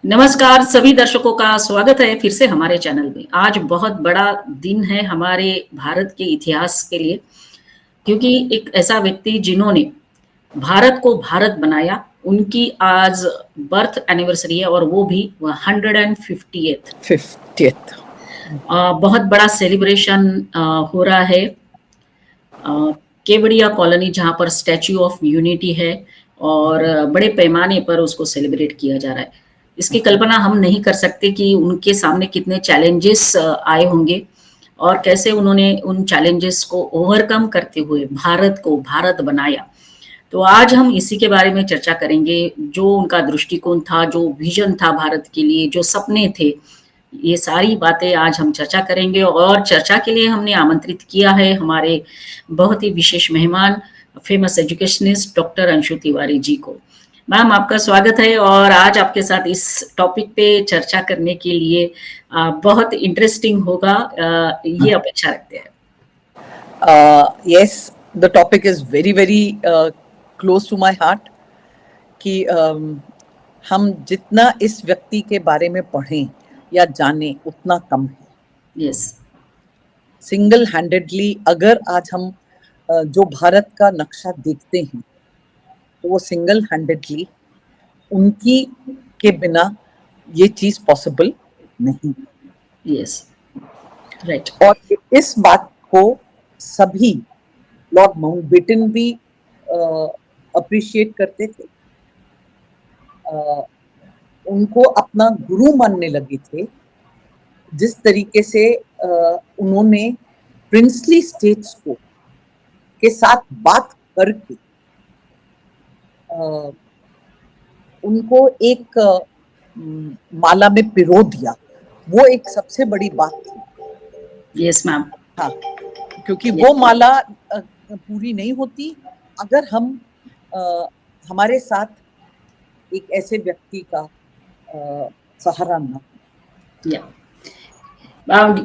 नमस्कार सभी दर्शकों का स्वागत है फिर से हमारे चैनल में। आज बहुत बड़ा दिन है हमारे भारत के इतिहास के लिए, क्योंकि एक ऐसा व्यक्ति जिन्होंने भारत को भारत बनाया, उनकी आज बर्थ एनिवर्सरी है और वो भी 150th। 50th। बहुत बड़ा सेलिब्रेशन हो रहा है केवड़िया कॉलोनी, जहाँ पर स्टैच्यू ऑफ यूनिटी है और बड़े पैमाने पर उसको सेलिब्रेट किया जा रहा है। इसकी कल्पना हम नहीं कर सकते कि उनके सामने कितने चैलेंजेस आए होंगे और कैसे उन्होंने उन चैलेंजेस को ओवरकम करते हुए भारत को भारत बनाया। तो आज हम इसी के बारे में चर्चा करेंगे, जो उनका दृष्टिकोण था, जो विजन था भारत के लिए, जो सपने थे, ये सारी बातें आज हम चर्चा करेंगे। और चर्चा के लिए हमने आमंत्रित किया है हमारे बहुत ही विशेष मेहमान, famous educationist doctor Anshu Tiwari ji को। मैम, आपका स्वागत है और आज आपके साथ इस टॉपिक पे चर्चा करने के लिए बहुत इंटरेस्टिंग होगा, ये अपेक्षा रखते हैं। Yes, the topic is very close to my heart कि हम जितना इस व्यक्ति के बारे में पढ़ें या जाने उतना कम है। यस, सिंगल हैंडेडली अगर आज हम जो भारत का नक्शा देखते हैं तो वो सिंगल हैंडेडली उनकी के बिना ये चीज पॉसिबल नहीं। Yes, right. और इस बात को सभी, लॉर्ड माउंटबेटन भी अप्रिशिएट करते थे, उनको अपना गुरु मानने लगे थे। जिस तरीके से उन्होंने प्रिंसली स्टेट्स को के साथ बात करके उनको एक माला में पिरो दिया, वो एक सबसे बड़ी बात थी। Yes ma'am. हाँ, क्योंकि वो माला पूरी नहीं होती अगर हम हमारे साथ एक ऐसे व्यक्ति का सहारा न।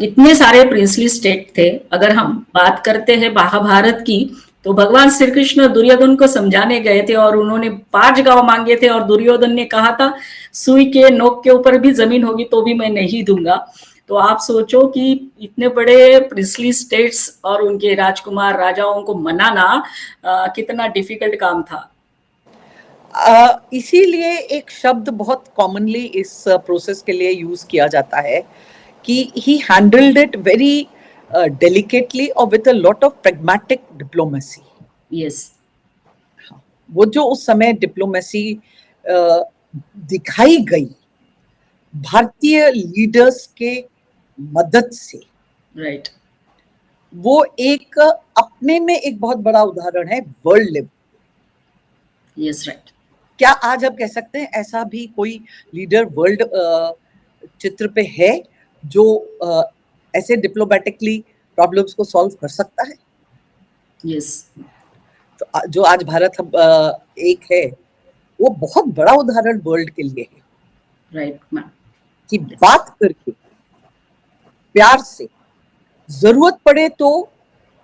इतने सारे प्रिंसली स्टेट थे। अगर हम बात करते हैं महाभारत की, तो भगवान श्री कृष्ण दुर्योधन को समझाने गए थे और उन्होंने 5 गांव मांगे थे और दुर्योधन ने कहा था सुई के नोक के ऊपर भी जमीन होगी तो भी मैं नहीं दूंगा। तो आप सोचो कि इतने बड़े प्रिंसली स्टेट्स और उनके राजकुमार राजाओं को मनाना कितना डिफिकल्ट काम था। इसीलिए एक शब्द बहुत कॉमनली इस प्रोसेस के लिए यूज किया जाता है कि he handled it very delicately or with a lot of pragmatic diplomacy. Yes. वो जो उस समय डिप्लोमेसी दिखाई गई भारतीय लीडर्स के मदद से, राइट, वो एक अपने में एक बहुत बड़ा उदाहरण है वर्ल्ड लेवल। Yes, right. क्या आज आप कह सकते हैं ऐसा भी कोई लीडर वर्ल्ड चित्र पे है जो ऐसे डिप्लोमेटिकली प्रॉब्लम्स को सॉल्व कर सकता है? यस। तो जो आज भारत एक है, वो बहुत बड़ा उदाहरण वर्ल्ड के लिए है। Right ma'am. कि बात करके प्यार से, जरूरत पड़े तो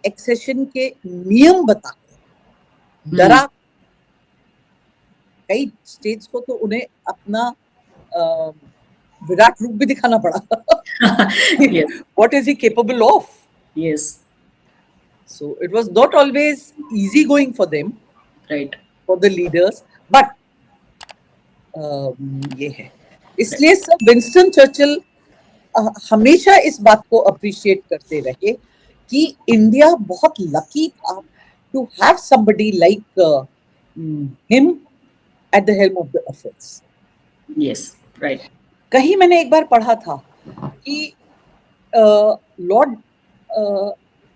एक्सेशन के नियम बताकर, डरा। कई स्टेट्स को तो उन्हें अपना विराट रूप भी दिखाना पड़ा। What is he capable of? Yes. So it was not always easy going for them, right, for the leaders, but ये है। इसलिए सर विंस्टन चर्चिल हमेशा इस बात को अप्रिशिएट करते रहे कि इंडिया बहुत लकी था to have somebody like him at the helm of the affairs. Yes, right. कहीं मैंने एक बार पढ़ा था कि लॉर्ड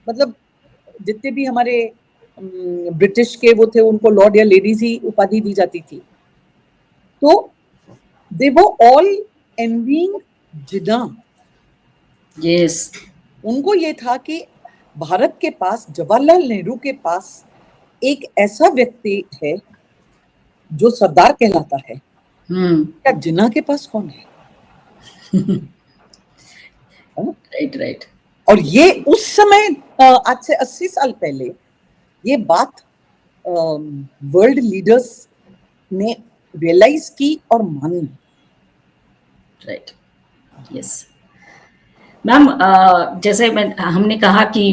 मतलब जितने भी हमारे ब्रिटिश के वो थे, उनको लॉर्ड या लेडीज ही उपाधि दी जाती थी, तो they were all envying Jinnah. Yes, उनको ये था कि भारत के पास, जवाहरलाल नेहरू के पास एक ऐसा व्यक्ति है जो सरदार कहलाता है। क्या जिन्ना के पास कौन है? Right, right. और ये उस समय आज से 80 साल पहले ये बात वर्ल्ड लीडर्स ने रियलाइज की और मानी। Right, yes. मैम, जैसे हमने कहा कि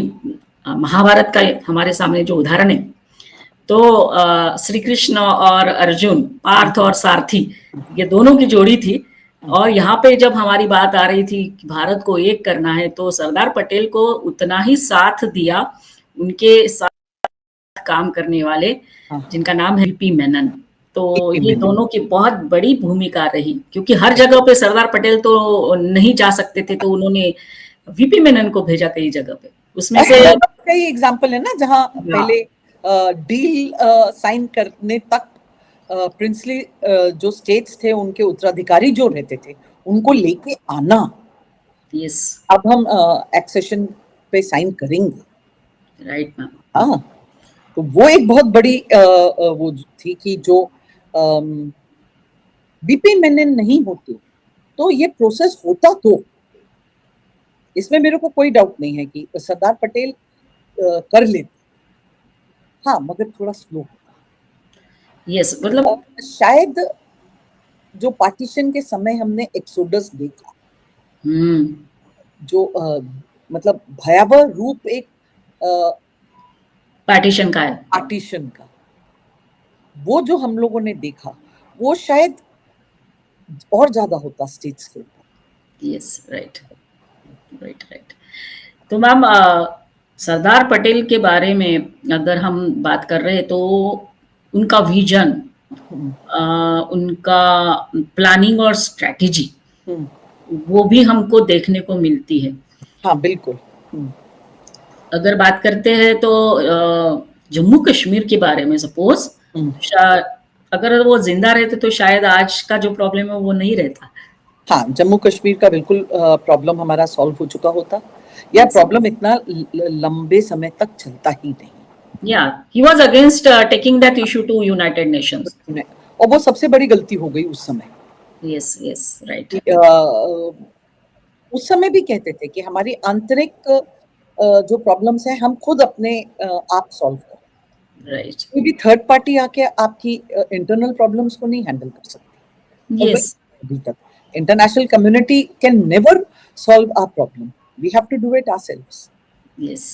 महाभारत का हमारे सामने जो उदाहरण है, तो श्री कृष्ण और अर्जुन, पार्थ और सारथी, ये दोनों की जोड़ी थी। और यहाँ पे जब हमारी बात आ रही थी कि भारत को एक करना है, तो सरदार पटेल को उतना ही साथ दिया उनके साथ काम करने वाले, जिनका नाम है वीपी मेनन। तो ये दोनों की बहुत बड़ी भूमिका रही, क्योंकि हर जगह पे सरदार पटेल तो नहीं जा सकते थे, तो उन्होंने वीपी मेनन को भेजा कई जगह पे। उसमें से कई एग्जाम्पल है ना, जहाँ पहले डील साइन करने तक प्रिंसली जो स्टेट्स थे, उनके उत्तराधिकारी जो रहते थे, उनको लेके आना। यस, अब हम एक्सेशन पे साइन करेंगे, राइट मैम। हाँ, तो वो एक बहुत बड़ी वो थी कि जो बीपी मेनन नहीं होती तो ये प्रोसेस होता, तो इसमें मेरे को कोई डाउट नहीं है कि सरदार पटेल कर लेते, हाँ, मगर थोड़ा स्लो। यस, मतलब शायद जो पार्टीशन के समय हमने एक्सोडस देखा, जो मतलब भयावह रूप एक पार्टीशन का है, पार्टीशन का, वो जो हम लोगों ने देखा, वो शायद और ज्यादा होता स्टेट्स के ऊपर। Yes, right, right, right. तो मैम, सरदार पटेल के बारे में अगर हम बात कर रहे हैं, तो उनका विजन, उनका प्लानिंग और स्ट्रेटेजी, वो भी हमको देखने को मिलती है। हाँ, बिल्कुल। अगर बात करते हैं तो जम्मू कश्मीर के बारे में, सपोज अगर वो जिंदा रहते तो शायद आज का जो प्रॉब्लम है वो नहीं रहता। हाँ, जम्मू कश्मीर का बिल्कुल प्रॉब्लम हमारा सॉल्व हो चुका होता, या प्रॉब्लम इतना लंबे समय तक चलता ही नहीं। Yeah, he was against taking that issue to United Nations. और वो सबसे बड़ी गलती हो गई उस समय। Yes, yes, right. उस समय भी कहते थे कि हमारी आंतरिक जो प्रॉब्लम्स हैं, हम खुद अपने आप सॉल्व करें। Right. कोई भी थर्ड पार्टी आके आपकी इंटरनल प्रॉब्लम्स को नहीं हैंडल कर सकती। Yes. अभी तक international community can never solve our problem, we have to do it ourselves. Yes.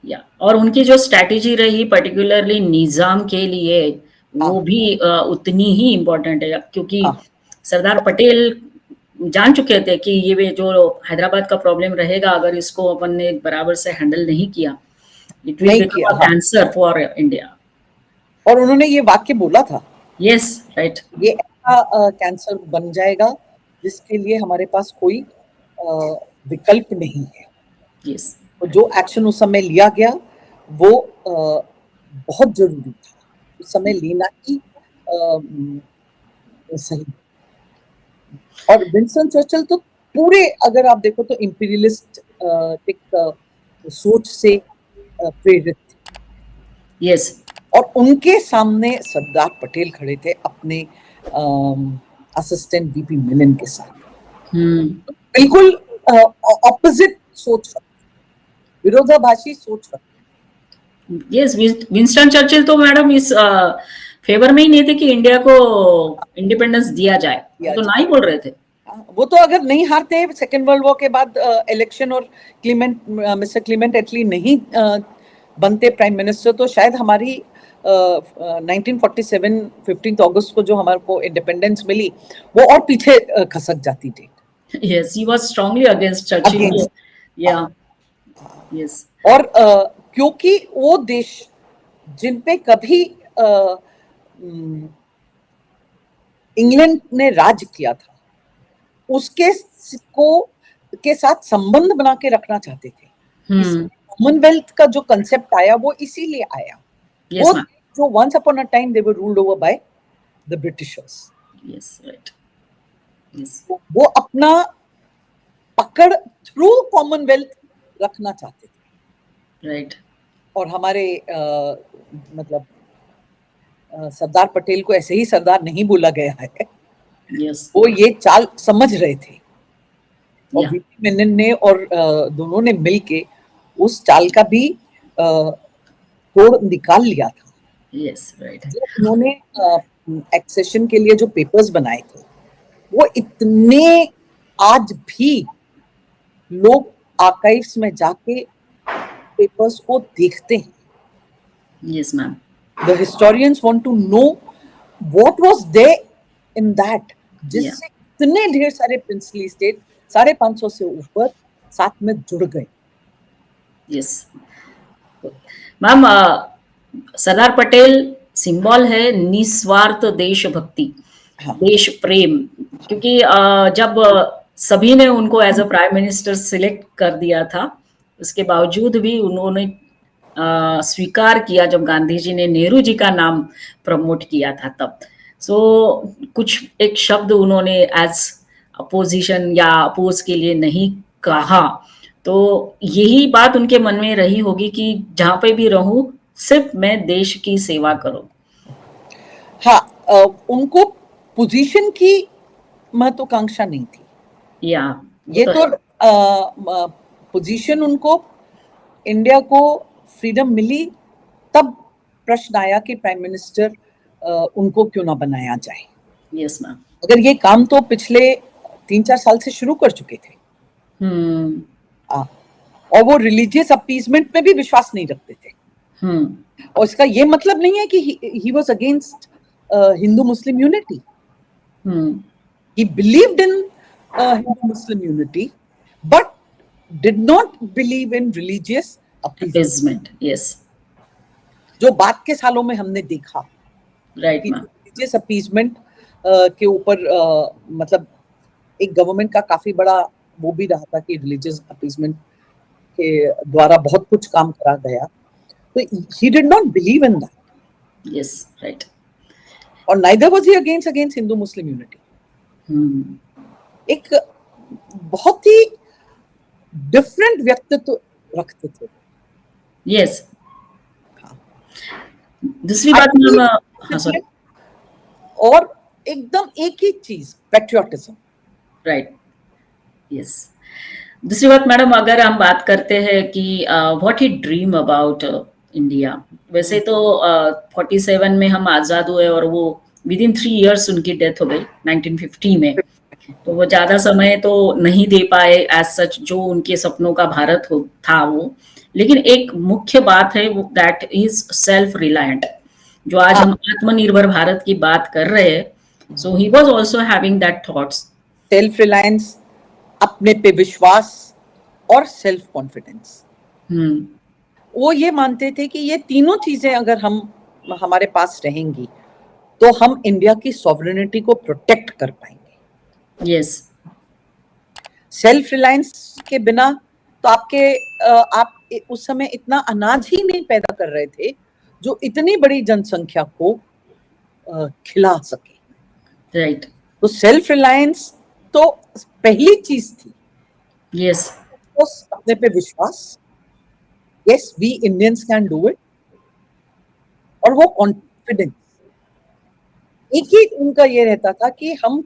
या और उनकी जो स्ट्रैटेजी रही पर्टिकुलरली निजाम के लिए, वो भी उतनी ही इम्पोर्टेंट है, क्योंकि सरदार पटेल जान चुके थे कि ये जो हैदराबाद का प्रॉब्लम रहेगा, अगर इसको अपन ने बराबर से हैंडल नहीं किया, it will become a cancer for India. और उन्होंने ये वाक्य बोला था, यस, राइट, ये ऐसा कैंसर बन जाएगा जिसके लिए हमारे पास कोई विकल्प नहीं है। यस, तो जो एक्शन उस समय लिया गया, वो बहुत जरूरी था, उस समय लेना ही सही। और विंस्टन चर्चिल तो पूरे, अगर आप देखो तो इंपीरियलिस्ट एक सोच से प्रेरित थे। यस, और उनके सामने सरदार पटेल खड़े थे अपने असिस्टेंट वीपी मेनन के साथ। बिल्कुल ऑपोजिट सोच, विरोधाभासी सोच रखते। यस, विंस्टन चर्चिल तो मैडम इस फेवर में ही नहीं थे कि इंडिया को इंडिपेंडेंस दिया जाए, तो ना ही बोल रहे थे। वो तो अगर नहीं हारते सेकेंड वर्ल्ड वॉर के बाद इलेक्शन, और मिस्टर क्लीमेंट एटली नहीं बनते प्राइम मिनिस्टर, तो शायद हमारी 1947 15 अगस्त को जो हमारे को इंडिपेंडेंस मिली, वो और पीछे खसक जाती थी। Yes, he was strongly against Churchill. Yeah. Yes. और क्योंकि वो देश जिन पे कभी इंग्लैंड ने राज किया था, उसके के साथ संबंध बना के रखना चाहते थे। कॉमनवेल्थ का जो कंसेप्ट आया, वो इसीलिए आया। Yes, वो जो once upon a time they were ruled over by the Britishers. Yes, right. Yes. वो अपना पकड़ थ्रू कॉमनवेल्थ रखना चाहते थे। Right. और हमारे मतलब सरदार पटेल को ऐसे ही सरदार नहीं बोला गया है। Yes. वो ये चाल समझ रहे थे, और वीपी मेनन ने और दोनों ने मिलके उस चाल का भी तोड़ निकाल लिया था। Yes, right. जो उन्होंने एक्सेशन के लिए जो पेपर्स बनाए थे, वो इतने आज भी लोग आर्काइव्स में जाके पेपर्स को देखते हैं. Yes, ma'am. The historians want to know what was there in that, जिससे इतने ढेर सारे प्रिंसली स्टेट 550 से ऊपर साथ में जुड़ गए. Yes. Ma'am, Sardar Patel symbol है निस्वार्थ देशभक्ति, हाँ. देश प्रेम, क्योंकि जब सभी ने उनको as a prime minister select कर दिया था, उसके बावजूद भी उन्होंने स्वीकार किया जब गांधी जी ने नेहरू जी का नाम प्रमोट किया था तब. सो कुछ एक शब्द उन्होंने एज अपोजिशन या अपोज के लिए नहीं कहा, तो यही बात उनके मन में रही होगी कि जहां पे भी रहूं सिर्फ मैं देश की सेवा करूं. हाँ, उनको पोजीशन की महत्वाकांक्षा नहीं थी. या ये तो पोजीशन उनको, इंडिया को फ्रीडम मिली तब प्रश्न आया कि प्राइम मिनिस्टर उनको क्यों ना बनाया जाए. Yes ma'am. अगर ये काम तो पिछले 3-4 साल से शुरू कर चुके थे. और वो रिलीजियस अपीजमेंट में भी विश्वास नहीं रखते थे. और इसका ये मतलब नहीं है कि he was against Hindu Muslim unity. He believed in Hindu Muslim unity but did not believe in religious appeasement. Yes, जो बाद के सालों में हमने देखा. Right ma'am. रिलीजियस अपीजमेंट के ऊपर मतलब एक गवर्नमेंट का काफी बड़ा वो भी रहा था कि रिलीजियस अपीजमेंट के द्वारा बहुत कुछ काम करा गया. तो he did not believe in that. Yes, right. और neither was he against Hindu Muslim unity. एक बहुत ही डिफरेंट व्यक्तित्व रखते थे. Yes. दूसरी बात मैम, हाँ सर. और एकदम एक ही चीज, पैट्रियोटिज्म. राइट. यस. दूसरी बात मैडम, अगर हम बात करते हैं कि what he dream about India, वैसे तो 47 में हम आजाद हुए और वो विद इन 3 इयर्स उनकी डेथ हो गई 1950 में, तो वो ज्यादा समय तो नहीं दे पाए एज सच जो उनके सपनों का भारत था वो. लेकिन एक मुख्य बात है दैट इज सेल्फ रिलायंट. जो आज हम आत्मनिर्भर भारत की बात कर रहे हैं, so he was also having that thoughts. Self reliance, अपने पे विश्वास और सेल्फ कॉन्फिडेंस. वो ये मानते थे कि ये तीनों चीजें अगर हमारे पास रहेंगी तो हम इंडिया की सॉवरेनिटी को प्रोटेक्ट कर पाएंगे. यस. सेल्फ रिलायंस के बिना तो आप उस समय इतना अनाज ही नहीं पैदा कर रहे थे जो इतनी बड़ी जनसंख्या को खिला सके. राइट. तो सेल्फ रिलायंस तो पहली चीज थी. यस. अपने पे विश्वास, yes we Indians can do it, और वो कॉन्फिडेंस. एक ही उनका ये रहता था कि हम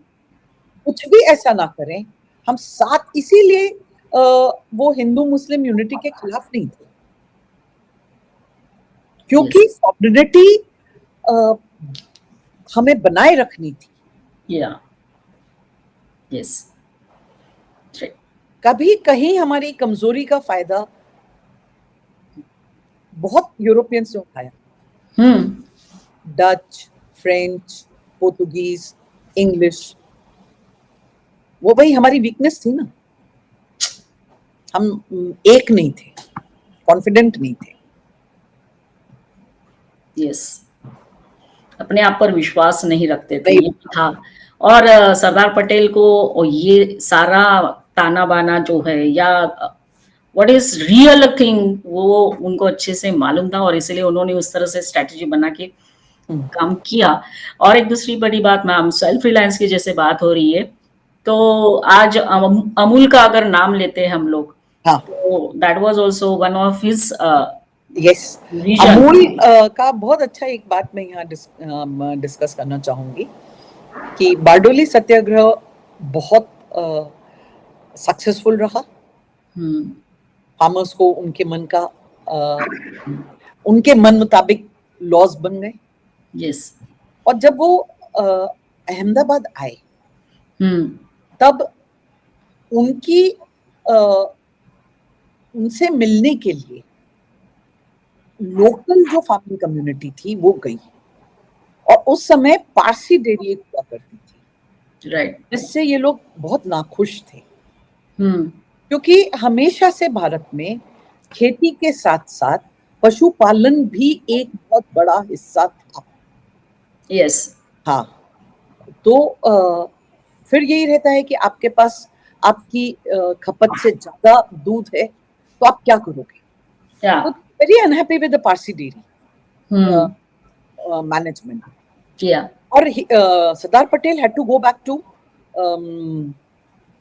कुछ भी ऐसा ना करें, हम साथ, इसीलिए वो हिंदू मुस्लिम यूनिटी के खिलाफ नहीं थे, क्योंकि सॉवरेनिटी हमें बनाए रखनी थी. या. यस. कभी कहीं हमारी कमजोरी का फायदा बहुत यूरोपियंस ने उठाया. डच, फ्रेंच, पोर्तुगीज, इंग्लिश, वो भाई हमारी वीकनेस थी ना. हम एक नहीं थे, कॉन्फिडेंट नहीं थे. यस. अपने आप पर विश्वास नहीं रखते थे, ये था. और सरदार पटेल को ये सारा ताना बाना जो है या व्हाट इज रियल थिंग वो उनको अच्छे से मालूम था, और इसलिए उन्होंने उस तरह से स्ट्रेटजी बना के काम किया. और एक दूसरी बड़ी बात मैम, सेल्फ रिलायंस की जैसे बात हो रही है, तो आज अमूल का अगर नाम लेते हैं हम लोग, तो that was also one of his. Yes, Amul का बहुत अच्छा एक बात मैं यहाँ डिस्कस करना चाहूंगी कि बारडोली सत्याग्रह बहुत सक्सेसफुल रहा. फार्मर्स को उनके मन मुताबिक लॉज बन गए. यस. और जब वो अहमदाबाद आए तब उनकी उनसे मिलने के लिए लोकल जो फार्मिंग कम्युनिटी थी वो गई, और उस समय पारसी डेयरी एक हुआ करती थी, राइट, जिससे ये लोग बहुत नाखुश थे, हम्म, क्योंकि हमेशा से भारत में खेती के साथ साथ पशुपालन भी एक बहुत बड़ा हिस्सा था। यस, हाँ, तो फिर यही रहता है कि आपके पास आपकी खपत से ज्यादा दूध है, तो आप क्या करोगे? या, तो very unhappy with the Parsi dairy hmm, management, yeah, और Sardar Patel had to go back to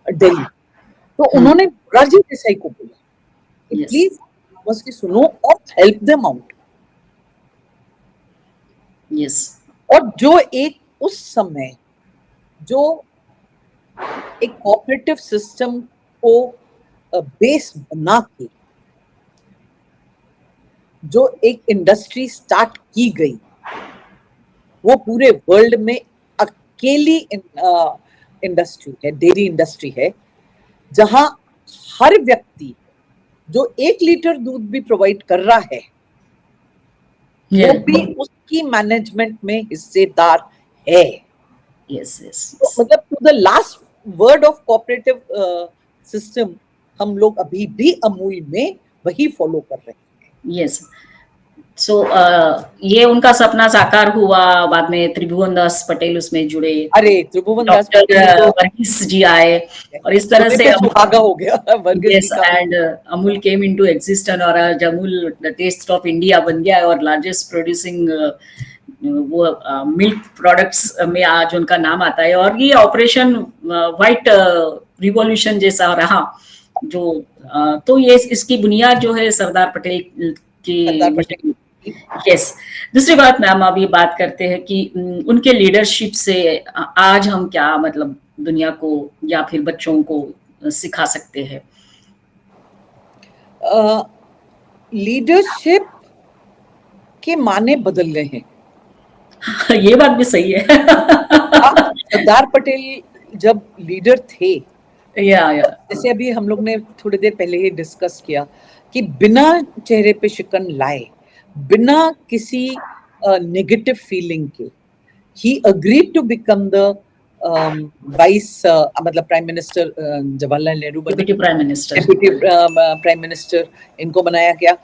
Delhi. तो उन्होंने मोरारजी देसाई को बोला कि यस, प्लीज फार्मर्स की सुनो और हेल्प देम आउट। यस, और जो एक उस समय जो एक कोऑपरेटिव सिस्टम को बेस बना के जो एक इंडस्ट्री स्टार्ट की गई, वो पूरे वर्ल्ड में अकेली इंडस्ट्री है, डेयरी इंडस्ट्री है, जहां हर व्यक्ति जो 1 लीटर दूध भी प्रोवाइड कर रहा है वो भी उसकी मैनेजमेंट में हिस्सेदार है। यस, यस, तो मतलब to the last word of cooperative system हम लोग अभी भी अमूल में वही फॉलो कर रहे हैं। यस। सो ये उनका सपना साकार हुआ, बाद में त्रिभुवन दास पटेल उसमें जुड़े, अरे त्रिभुवन दास डॉक्टर पटेल तो वर्गीस जी आए, और इस तरह सोने से पे सुहागा हो गया वर्गीस जी यस, का। And Amul came into existence, और आज Amul the taste of India बन गया है, और लार्जेस्ट प्रोड्यूसिंग वो मिल्क प्रोडक्ट्स में आज उनका नाम आता है। और ये ऑपरेशन व्हाइट रिवॉल्यूशन जैसा रहा, जो तो ये इसकी बुनियाद जो है सरदार पटेल की सरदार मिशन। पटेल की। यस। दूसरी बात मैम, अभी बात करते हैं कि उनके लीडरशिप से आज हम क्या मतलब दुनिया को या फिर बच्चों को सिखा सकते हैं। लीडरशिप के माने बदल गए हैं। ये बात भी सही है। सरदार पटेल जब लीडर थे, या जैसे अभी हम लोग ने थोड़ी देर पहले ही डिस्कस किया कि बिना चेहरे पे शिकन लाए, बिना किसी नेगेटिव फीलिंग के, he agreed to become the vice मतलब प्राइम मिनिस्टर। जवाहरलाल नेहरू बने deputy prime minister. Deputy prime minister, इनको बनाया गया,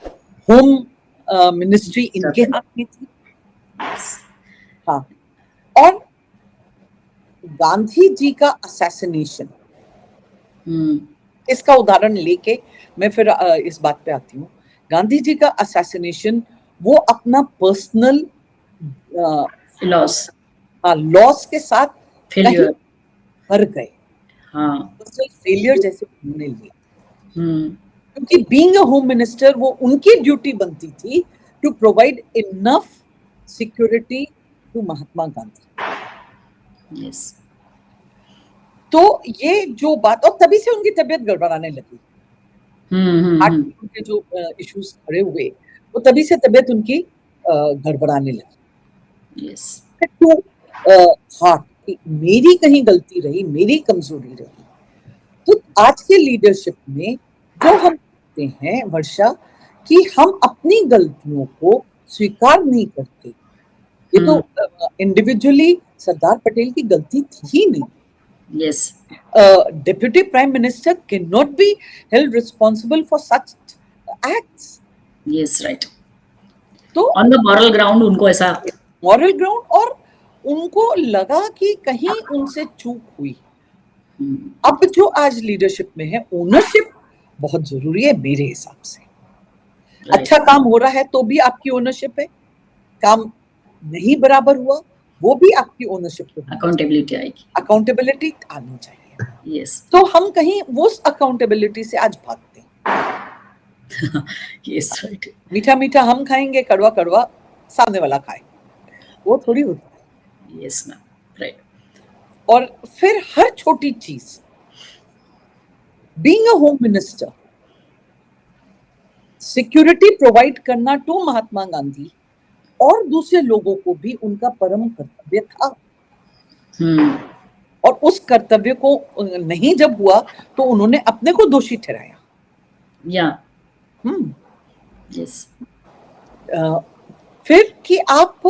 होम मिनिस्ट्री इनके हाथ में थी। हाँ, और गांधी जी का असैसिनेशन, इसका उदाहरण लेके मैं फिर इस बात पे आती हूँ। गांधी जी का असैसिनेशन वो अपना पर्सनल लॉस के साथ फेलियर, भर गए, हाँ, फेलियर जैसे उन्होंने लिया, हम्म, क्योंकि बीइंग अ होम मिनिस्टर वो उनकी ड्यूटी बनती थी to provide enough security to Mahatma Gandhi. Yes, तो ये जो बात, और तभी से उनकी तबीयत गड़बड़ाने लगी, हार्ट के उनके जो इश्यूज खड़े हुए, वो तभी से तबीयत उनकी गड़बड़ाने लगी। यस, टू हार्ट, मेरी कहीं गलती रही, मेरी कमजोरी रही। तो आज के लीडरशिप में जो हम देखते हैं वर्षा, कि हम अपनी गलतियों को स्वीकार नहीं करते। ये तो इंडिविजुअली सरदार पटेल की गलती थी ही नहीं। yes, Deputy Prime Minister cannot be held responsible for such acts. yes, right. तो On the moral ground उनको ऐसा मॉरल ग्राउंड, और उनको लगा कि कहीं उनसे चूक हुई। अब जो आज लीडरशिप में है, ओनरशिप बहुत जरूरी है मेरे हिसाब से। अच्छा काम हो रहा है तो भी आपकी ओनरशिप है, काम नहीं बराबर हुआ वो भी आपकी ओनरशिप पे अकाउंटेबिलिटी आएगी, अकाउंटेबिलिटी आनी चाहिए। यस, तो हम कहीं वो अकाउंटेबिलिटी से आज भागते हैं। Yes, right. मीठा मीठा हम खाएंगे, कड़वा कड़वा सामने वाला खाए, वो थोड़ी होता है। Yes ma'am, right. और फिर हर छोटी चीज, being a home minister, security provide करना टू महात्मा गांधी और दूसरे लोगों को भी उनका परम कर्तव्य था। और उस कर्तव्य को नहीं जब हुआ तो उन्होंने अपने को दोषी ठहराया। या यस। फिर कि आप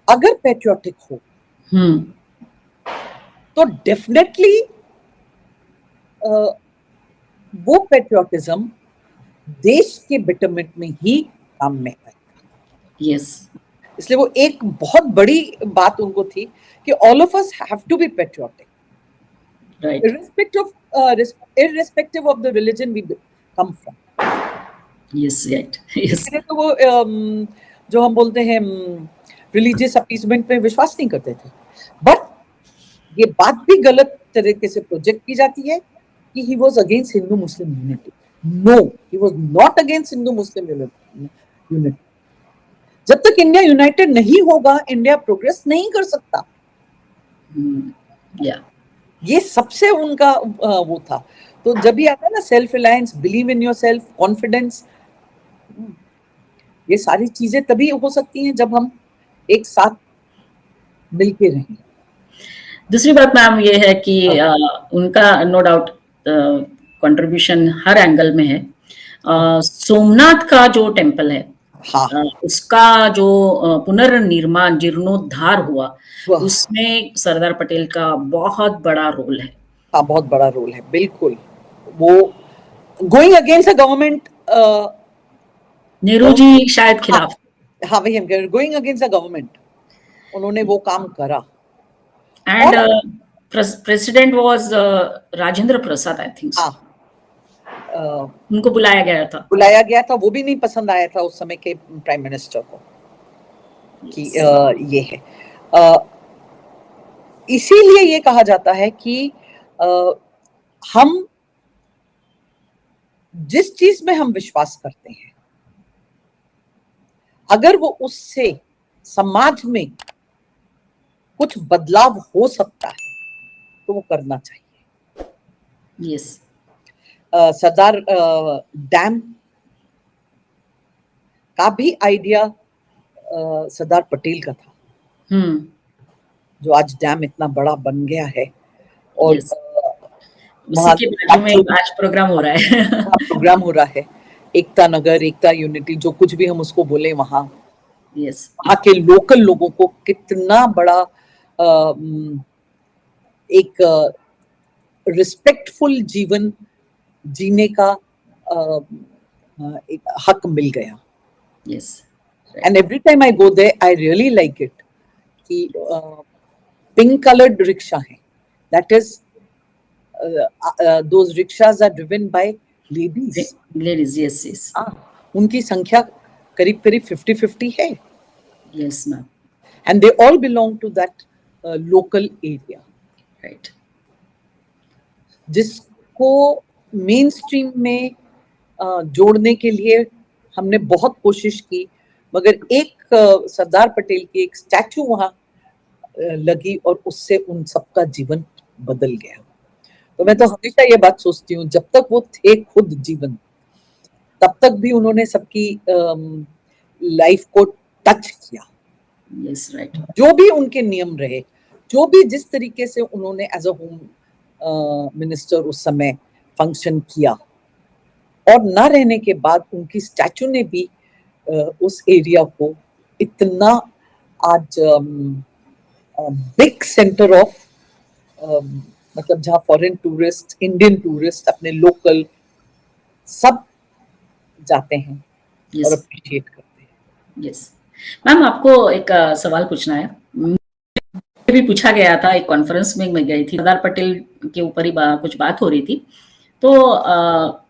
अगर पैट्रियोटिक हो तो डेफिनेटली वो पैट्रियोटिज्म देश के बेटरमेंट में ही काम में आएगा। यस। इसलिए वो एक बहुत बड़ी बात उनको थी कि all of us have to be patriotic, right, irrespective of the religion we come from. Yes, right, yes. तो वो जो हम बोलते हैं रिलीजियस अपीसमेंट में विश्वास नहीं करते थे, बट ये बात भी गलत तरीके से प्रोजेक्ट की जाती है कि he was against Hindu Muslim unity. No, he was not against Hindu Muslim unity. जब तक इंडिया यूनाइटेड नहीं होगा इंडिया प्रोग्रेस नहीं कर सकता। ये सबसे उनका वो था। तो जब भी आता है ना self reliance, believe in your self, confidence, ये सारी चीजें तभी हो सकती हैं जब हम एक साथ मिलके रहें। दूसरी बात मैम ये है कि उनका नो डाउट कंट्रीब्यूशन हर एंगल में है। सोमनाथ का जो टेम्पल है, उसका जो पुनर्निर्माण, जीर्णोद्धार हुआ, उसमें सरदार पटेल का बहुत बड़ा रोल है। हाँ, बहुत बड़ा रोल है, बिल्कुल। वो going against the government, Nehru ji शायद खिलाफ। हाँ वही हम कह रहे हैं, गोइंग अगेंस्ट द गवर्नमेंट उन्होंने वो काम करा। And president was Rajendra Prasad, I think. उनको बुलाया गया था, वो भी नहीं पसंद आया था उस समय के प्राइम मिनिस्टर को कि ये है। इसीलिए ये कहा जाता है कि हम जिस चीज में हम विश्वास करते हैं, अगर वो उससे समाज में कुछ बदलाव हो सकता है तो वो करना चाहिए। यस। सरदार डैम का भी आइडिया सरदार पटेल का था, जो आज डैम इतना बड़ा बन गया है। और उसी के बाजू में आज प्रोग्राम हो रहा है। प्रोग्राम हो रहा है, एकता नगर, एकता यूनिटी, जो कुछ भी हम उसको बोले, वहां वहां के लोकल लोगों को कितना बड़ा एक रिस्पेक्टफुल जीवन जीने का एक हक मिल गया। Yes. And every time I go there, I really like it कि pink colored रिक्शा है, that is those rickshaws are driven by ladies. Ladies, yes, yes. उनकी संख्या करीब करीब 50-50 है। Yes, ma'am. And they all belong to that local area. Right. जिसको main stream में जोड़ने के लिए हमने बहुत कोशिश की, मगर एक सरदार पटेल की एक स्टैचू वहां लगी और उससे उन सबका जीवन बदल गया। तो मैं तो हमेशा ये बात सोचती हूँ, जब तक वो थे खुद जीवन, तब तक भी उन्होंने सबकी लाइफ को टच किया। Yes, right. जो भी उनके नियम रहे, जो भी जिस तरीके से उन्होंने एज अ होम मिनिस्टर उस समय फंक्शन किया, और ना रहने के बाद उनकी स्टैचू ने भी उस एरिया को इतना आज बिग सेंटर ऑफ, मतलब जहाँ फॉरेन टूरिस्ट, इंडियन टूरिस्ट, अपने लोकल सब जाते हैं और अप्रिशिएट करते हैं। यस मैम, आपको एक सवाल पूछना है। भी पूछा गया था, एक कॉन्फ्रेंस में मैं गई थी, सरदार पटेल के ऊपर ही कुछ बात हो रही थी, तो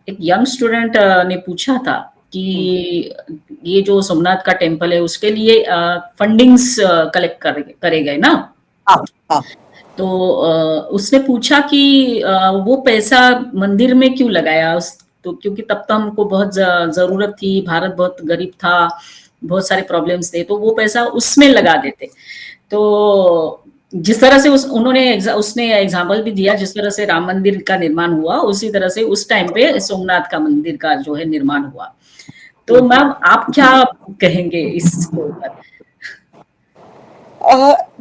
एक यंग स्टूडेंट ने पूछा था कि ये जो सोमनाथ का टेम्पल है उसके लिए फंडिंग्स कलेक्ट करे गए ना। तो उसने पूछा कि वो पैसा मंदिर में क्यों लगाया, तो क्योंकि तब तो हमको बहुत जरूरत थी, भारत बहुत गरीब था, बहुत सारे प्रॉब्लम्स थे, तो वो पैसा उसमें लगा देते। तो जिस तरह से उसने एग्जाम्पल भी दिया, जिस तरह से राम मंदिर का निर्माण हुआ, उसी तरह से उस टाइम पे सोमनाथ का मंदिर का जो है निर्माण हुआ। तो मैम आप क्या कहेंगे इसके ऊपर?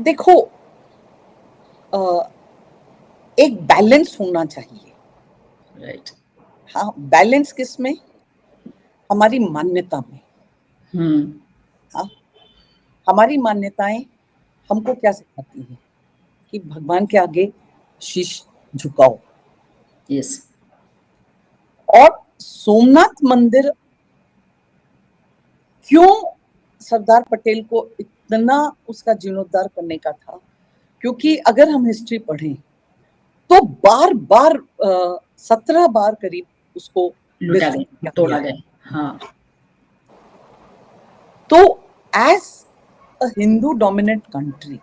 देखो, एक बैलेंस होना चाहिए। राइट। हाँ, बैलेंस किस में? हमारी मान्यता में। हाँ, हमारी मान्यताएं हमको क्या सिखाती हैं कि भगवान के आगे शीश झुकाओ। यस। और सोमनाथ मंदिर क्यों सरदार पटेल को इतना उसका जीर्णोद्धार करने का था? क्योंकि अगर हम हिस्ट्री पढ़ें तो बार बार 17 बार करीब उसको लुटा डिस्ट्रॉय गए, किया तोड़ा गया। गया। हाँ। तो as a Hindu dominant country,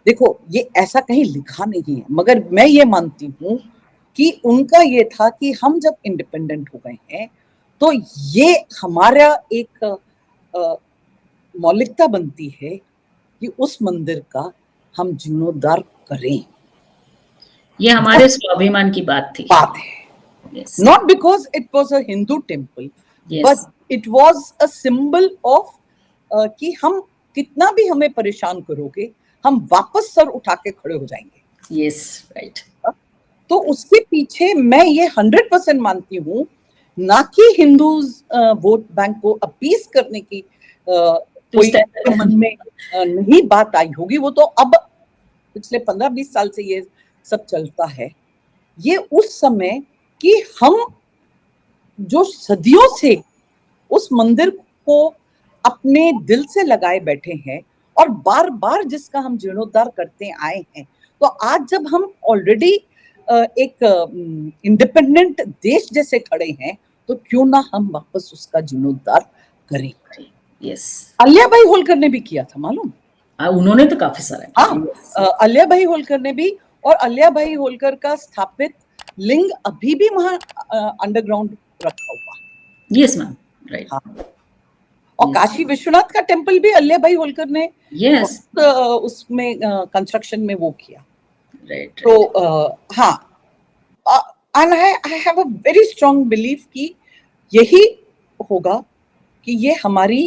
देखो ये ऐसा कहीं लिखा नहीं है, मगर मैं ये मानती हूँ कि उनका ये था कि हम जब इंडिपेंडेंट हो गए हैं तो ये हमारा एक मौलिकता बनती है कि उस मंदिर का हम जीर्णोद्धार करें। ये हमारे स्वाभिमान की बात थी। बात है, yes. not because it was a Hindu temple, Yes. but it was a symbol of कि हम कितना भी हमें परेशान करोगे, हम वापस सर उठा के खड़े हो जाएंगे। यस। राइट। तो उसके पीछे मैं ये 100% मानती हूँ, ना कि हिंदूज वोट बैंक को अपीस करने की कोई के मन में नहीं बात आई होगी। वो तो अब पिछले 15-20 साल से ये सब चलता है। ये उस समय कि हम जो सदियों से उस मंदिर को अपने दिल से लगाए बैठे हैं और बार बार जिसका हम जीर्णोद्धार करते आए हैं, तो आज जब हम ऑलरेडी एक इंडिपेंडेंट देश जैसे खड़े हैं, तो क्यों ना हम वापस उसका जीर्णोद्धार करें। यस। अलिया भाई होलकर ने भी किया था, मालूम? उन्होंने तो काफी सारा किया। हाँ, अलिया भाई होलकर ने भी, और अलिया भाई होलकर का स्थापित लिंग अभी भी वहां अंडरग्राउंड रखा हुआ। Yes ma'am. राइट। हाँ, और काशी विश्वनाथ का टेम्पल भी अलिया भाई होलकर ने यस उसमें कंस्ट्रक्शन में वो किया। राइट। तो हाँ, and I have a very strong belief कि यही होगा कि ये हमारी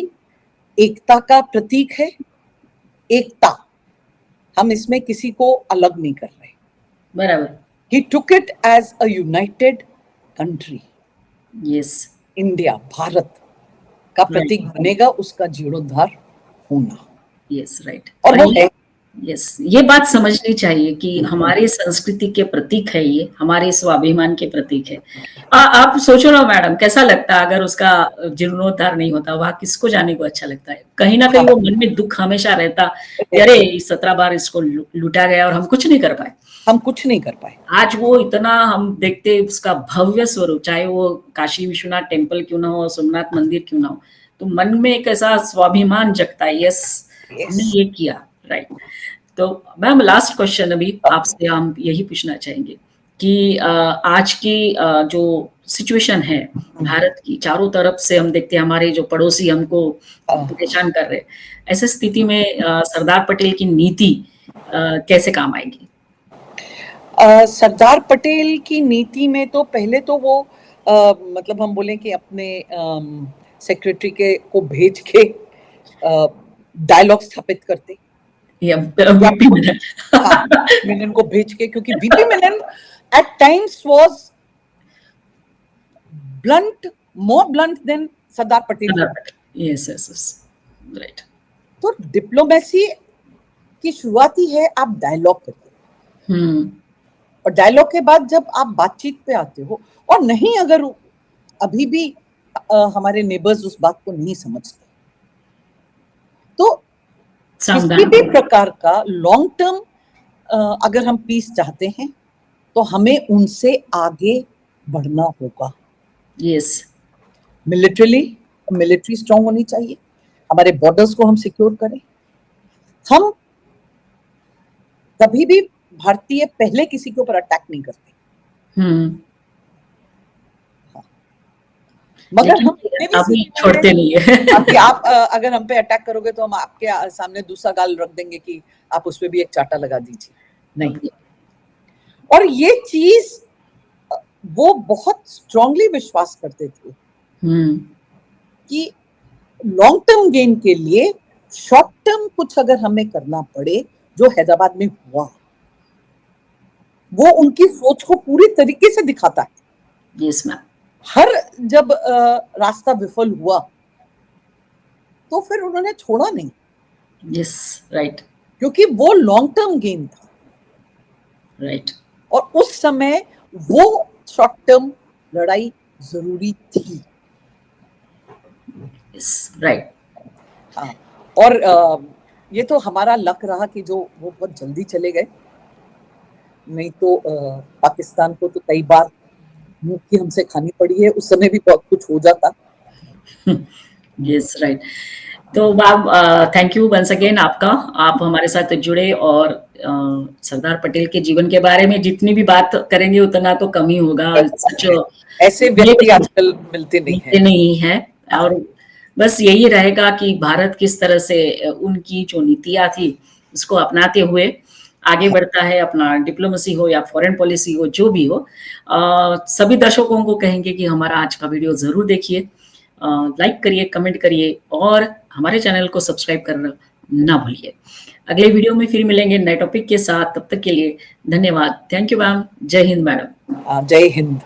एकता का प्रतीक है। एकता, हम इसमें किसी को अलग नहीं कर रहे। बराबर। He took it as a united country. Yes. India, Bharat का प्रतीक बनेगा उसका जीर्णोद्धार होना। यस। राइट। और वो है। यस, ये बात समझनी चाहिए कि हमारी संस्कृति के प्रतीक है, ये हमारे स्वाभिमान के प्रतीक है। आप सोचो ना मैडम, कैसा लगता अगर उसका जीर्णोद्धार नहीं होता, वहां किसको जाने को अच्छा लगता है? कहीं ना कहीं वो मन में दुख हमेशा रहता, अरे 17 बार इसको लूटा गया और हम कुछ नहीं कर पाए। हम कुछ नहीं कर पाए। आज वो इतना हम देखते उसका भव्य स्वरूप, चाहे वो काशी विश्वनाथ टेम्पल क्यों ना हो, सोमनाथ मंदिर क्यों ना हो, तो मन में एक ऐसा स्वाभिमान जगता है, यस हमने ये किया। राइट। तो मैम लास्ट क्वेश्चन अभी आपसे हम यही पूछना चाहेंगे कि आज की जो सिचुएशन है भारत की, चारों तरफ से हम देखते हैं हमारे जो पड़ोसी हमको परेशान कर रहे हैं, ऐसे स्थिति में सरदार पटेल की नीति कैसे काम आएगी? सरदार पटेल की नीति में तो पहले तो वो मतलब हम बोलें कि अपने सेक्रेटरी के को भेज के डायलॉग स्थापित करते, या वीपी मेनन। हाँ, मेनन को भेज के, क्योंकि VP Menon at times was blunt, more blunt than Sardar Patel. Yes yes yes. Right. तो डिप्लोमेसी की शुरुआत ही है आप डायलॉग करके, और डायलॉग के बाद जब आप बातचीत पे आते हो, और नहीं अगर अभी भी हमारे नेबर्स उस बात को नहीं समझते, तो किसी भी प्रकार का लॉन्ग टर्म अगर हम पीस चाहते हैं तो हमें उनसे आगे बढ़ना होगा। यस। मिलिट्री स्ट्रांग होनी चाहिए, हमारे बॉर्डर्स को हम सिक्योर करें। हम कभी भी भारतीय पहले किसी के ऊपर अटैक नहीं करते, मगर हम अभी छोड़ते नहीं है। कि आप अगर हम पे अटैक करोगे तो हम आपके सामने दूसरा गाल रख देंगे कि आप उस पे भी एक चाटा लगा दीजिए, नहीं। और ये चीज वो बहुत स्ट्रांगली विश्वास करते थे कि लॉन्ग टर्म गेन के लिए शॉर्ट टर्म कुछ अगर हमें करना पड़े जो हैदराबाद में हुआ, वो उनकी सोच को पूरी तरीके से दिखाता है। Yes ma'am. हर जब रास्ता विफल हुआ तो फिर उन्होंने छोड़ा नहीं। Yes, right. क्योंकि वो लॉन्ग टर्म गेम था। राइट। और उस समय वो शॉर्ट टर्म लड़ाई जरूरी थी। Yes, right. हाँ, और ये तो हमारा लक रहा कि जो वो बहुत जल्दी चले गए, नहीं तो पाकिस्तान को तो कई बार मुंह की हमसे खानी पड़ी है, उस समय भी बहुत कुछ हो जाता। Yes, right. तो ma'am, thank you once again आपका, आप हमारे साथ जुड़े और सरदार पटेल के जीवन के बारे में जितनी भी बात करेंगे उतना तो कम ही होगा। सच ऐसे व्यक्ति आजकल मिलते नहीं मिलते हैं। नहीं है। और बस यही रहेगा कि भारत किस तरह से उनकी जो नीतियां थी उसको अपनाते हुए आगे बढ़ता है, अपना डिप्लोमेसी हो या फॉरेन पॉलिसी हो, जो भी हो। सभी दर्शकों को कहेंगे कि हमारा आज का वीडियो जरूर देखिए, लाइक करिए, कमेंट करिए और हमारे चैनल को सब्सक्राइब करना ना भूलिए। अगले वीडियो में फिर मिलेंगे नए टॉपिक के साथ, तब तक के लिए धन्यवाद। Thank you ma'am. जय हिंद मैडम। जय हिंद।